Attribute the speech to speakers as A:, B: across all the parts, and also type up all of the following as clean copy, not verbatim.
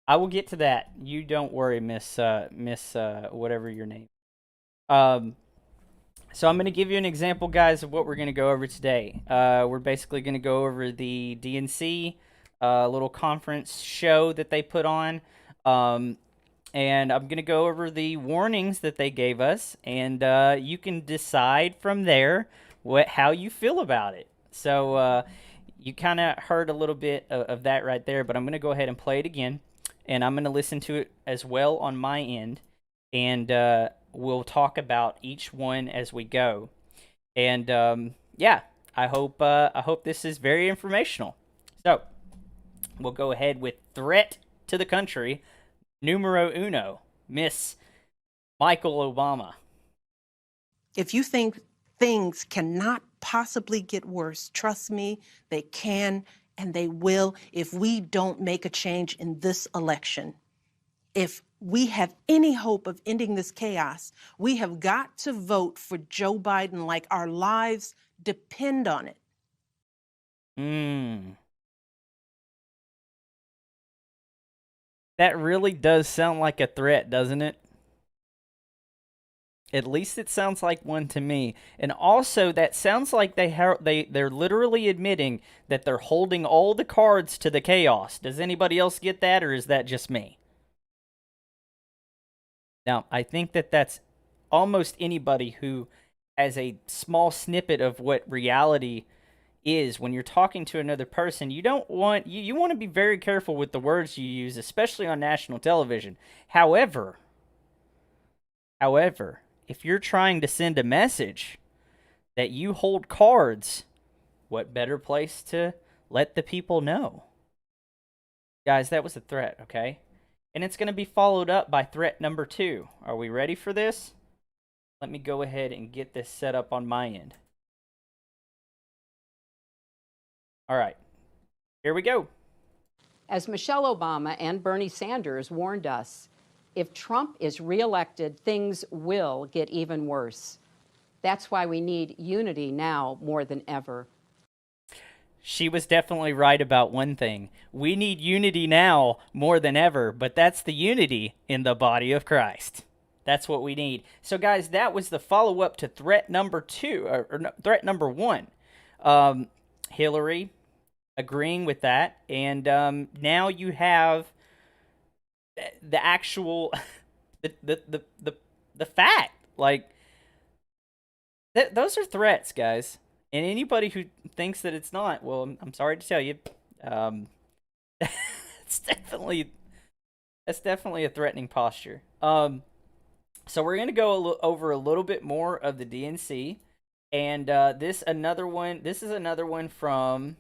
A: I will get to that. You don't worry, Miss whatever your name. Um, so I'm going to give you an example, guys, of what we're going to go over today. We're basically going to go over the DNC little conference show that they put on. Um, and I'm going to go over the warnings that they gave us, and you can decide from there how you feel about it. So you kind of heard a little bit of that right there, but I'm going to go ahead and play it again, and I'm going to listen to it as well on my end, and we'll talk about each one as we go. And yeah, I hope this is very informational. So we'll go ahead with threat to the country numero uno, Miss Michael Obama.
B: If you think things cannot possibly get worse, trust me, they can and they will if we don't make a change in this election. If we have any hope of ending this chaos, we have got to vote for Joe Biden like our lives depend on it.
A: That really does sound like a threat, doesn't it? At least it sounds like one to me. And also, that sounds like they're literally admitting that they're holding all the cards to the chaos. Does anybody else get that, or is that just me? Now, I think that that's almost anybody who has a small snippet of what reality is. When you're talking to another person, you don't want you want to be very careful with the words you use, especially on national television. However, if you're trying to send a message that you hold cards, what better place to let the people know? Guys, that was a threat, okay? And it's going to be followed up by threat number 2. Are we ready for this? Let me go ahead and get this set up on my end. All right, here we go.
C: As Michelle Obama and Bernie Sanders warned us, if Trump is reelected, things will get even worse. That's why we need unity now more than ever.
A: She was definitely right about one thing. We need unity now more than ever, but that's the unity in the body of Christ. That's what we need. So, guys, that was the follow-up to threat number 2, or threat number 1. Hillary agreeing with that, and now you have the actual the fact. Like, those are threats, guys. And anybody who thinks that it's not, well, I'm sorry to tell you, it's definitely a threatening posture. So we're gonna go over a little bit more of the DNC, and this is another one from.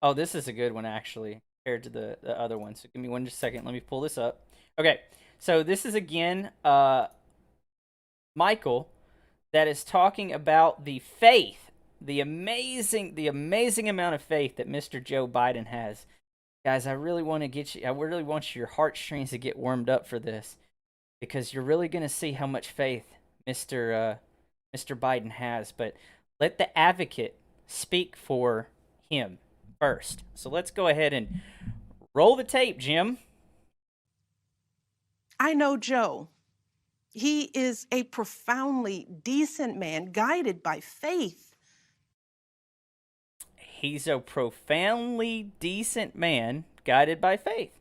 A: Oh, this is a good one actually compared to the other one. So give me one just a second. Let me pull this up. Okay, so this is again Michael, that is talking about the faith, the amazing amount of faith that Mr. Joe Biden has. Guys, I really want your heartstrings to get warmed up for this, because you're really going to see how much faith Mr. Biden has. But let the advocate speak for him first. So let's go ahead and roll the tape, Jim.
B: I know Joe. He is a profoundly decent man, guided by faith.
A: He's a profoundly decent man, guided by faith.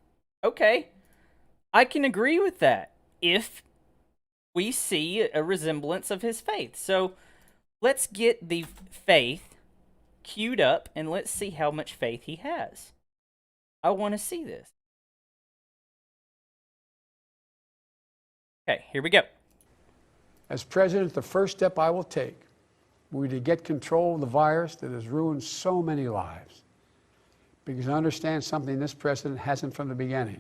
A: Okay, I can agree with that if we see a resemblance of his faith. So let's get the faith queued up, and let's see how much faith he has. I want to see this. Okay, here we go.
D: As president, the first step I will take will be to get control of the virus that has ruined so many lives. Because I understand something this president hasn't from the beginning.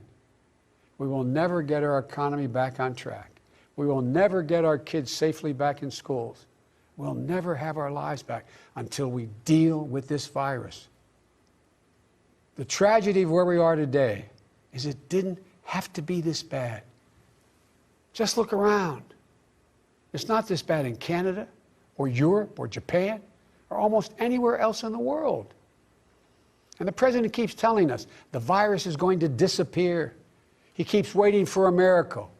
D: We will never get our economy back on track. We will never get our kids safely back in schools. We'll never have our lives back until we deal with this virus. The tragedy of where we are today is it didn't have to be this bad. Just look around. It's not this bad in Canada or Europe or Japan or almost anywhere else in the world. And the president keeps telling us the virus is going to disappear. He keeps waiting for a miracle.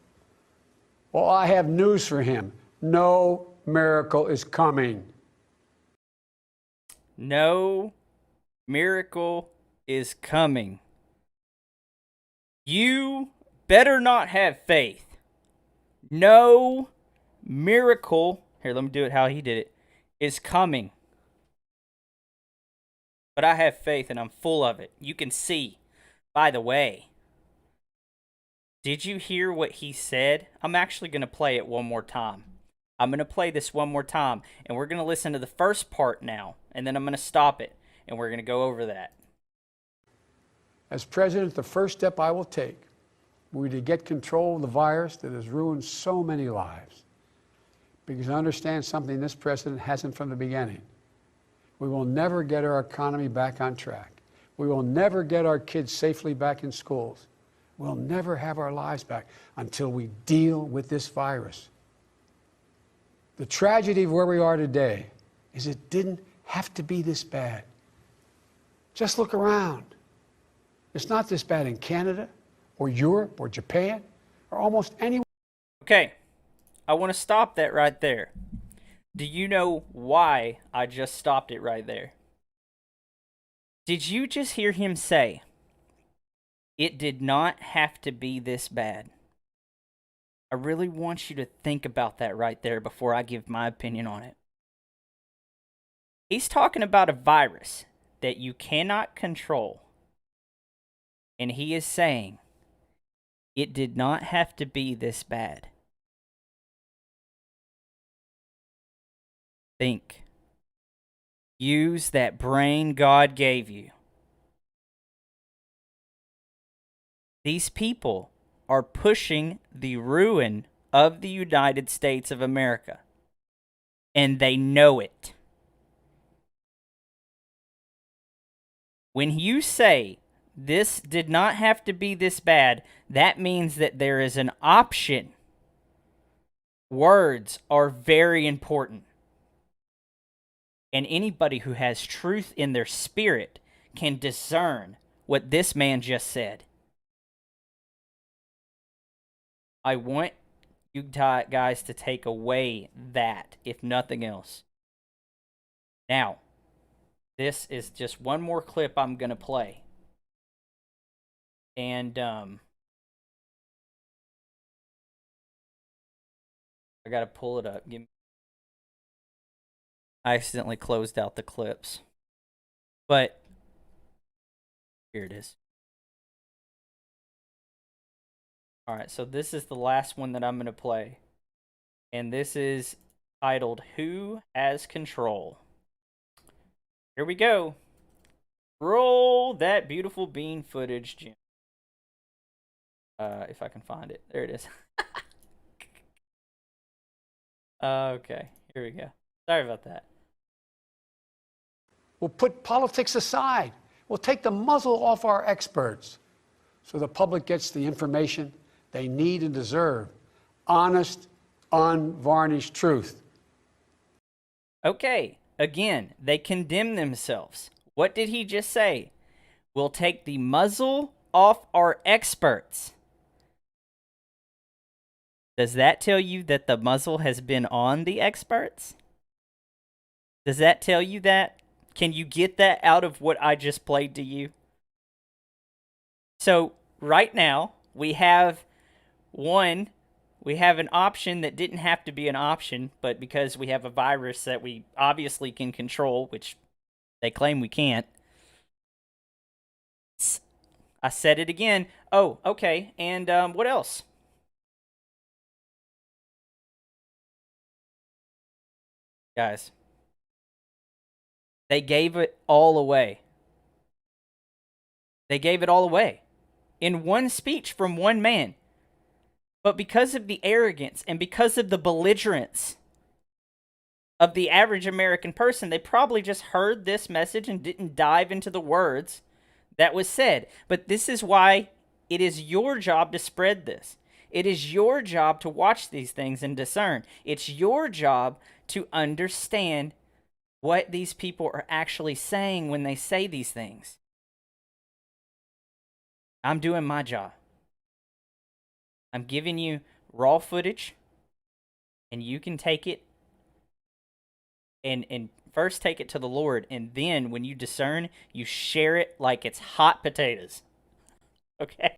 D: Well, I have news for him. No miracle is coming.
A: No miracle is coming. You better not have faith. No miracle, here, let me do it how he did it, is coming. But I have faith and I'm full of it. You can see. By the way, did you hear what he said? I'm actually going to play it one more time. I'm going to play this one more time, and we're going to listen to the first part now, and then I'm going to stop it, and we're going to go over that.
D: As president, the first step I will take will be to get control of the virus that has ruined so many lives. Because I understand something this president hasn't from the beginning. We will never get our economy back on track. We will never get our kids safely back in schools. We'll never have our lives back until we deal with this virus. The tragedy of where we are today is it didn't have to be this bad. Just look around. It's not this bad in Canada or Europe or Japan or almost anywhere.
A: Okay, I want to stop that right there. Do you know why I just stopped it right there? Did you just hear him say, it did not have to be this bad? I really want you to think about that right there before I give my opinion on it. He's talking about a virus that you cannot control. And he is saying, it did not have to be this bad. Think. Use that brain God gave you. These people are pushing the ruin of the United States of America. And they know it. When you say, this did not have to be this bad, that means that there is an option. Words are very important. And anybody who has truth in their spirit can discern what this man just said. I want you guys to take away that, if nothing else. Now, this is just one more clip I'm going to play. And I got to pull it up. I accidentally closed out the clips. But here it is. All right, so this is the last one that I'm going to play. And this is titled, Who Has Control? Here we go. Roll that beautiful bean footage, Jim. If I can find it. There it is. Okay, here we go. Sorry about that.
D: We'll put politics aside. We'll take the muzzle off our experts so the public gets the information they need and deserve. Honest, unvarnished truth.
A: Okay, again, they condemn themselves. What did he just say? We'll take the muzzle off our experts. Does that tell you that the muzzle has been on the experts? Does that tell you that? Can you get that out of what I just played to you? So, right now, we have an option that didn't have to be an option, but because we have a virus that we obviously can control, which they claim we can't. I said it again. Oh, okay. And what else? Guys, they gave it all away. They gave it all away in one speech from one man. But because of the arrogance and because of the belligerence of the average American person, they probably just heard this message and didn't dive into the words that was said. But this is why it is your job to spread this. It is your job to watch these things and discern. It's your job to understand what these people are actually saying when they say these things. I'm doing my job. I'm giving you raw footage, and you can take it and first take it to the Lord, and then when you discern, you share it like it's hot potatoes. Okay?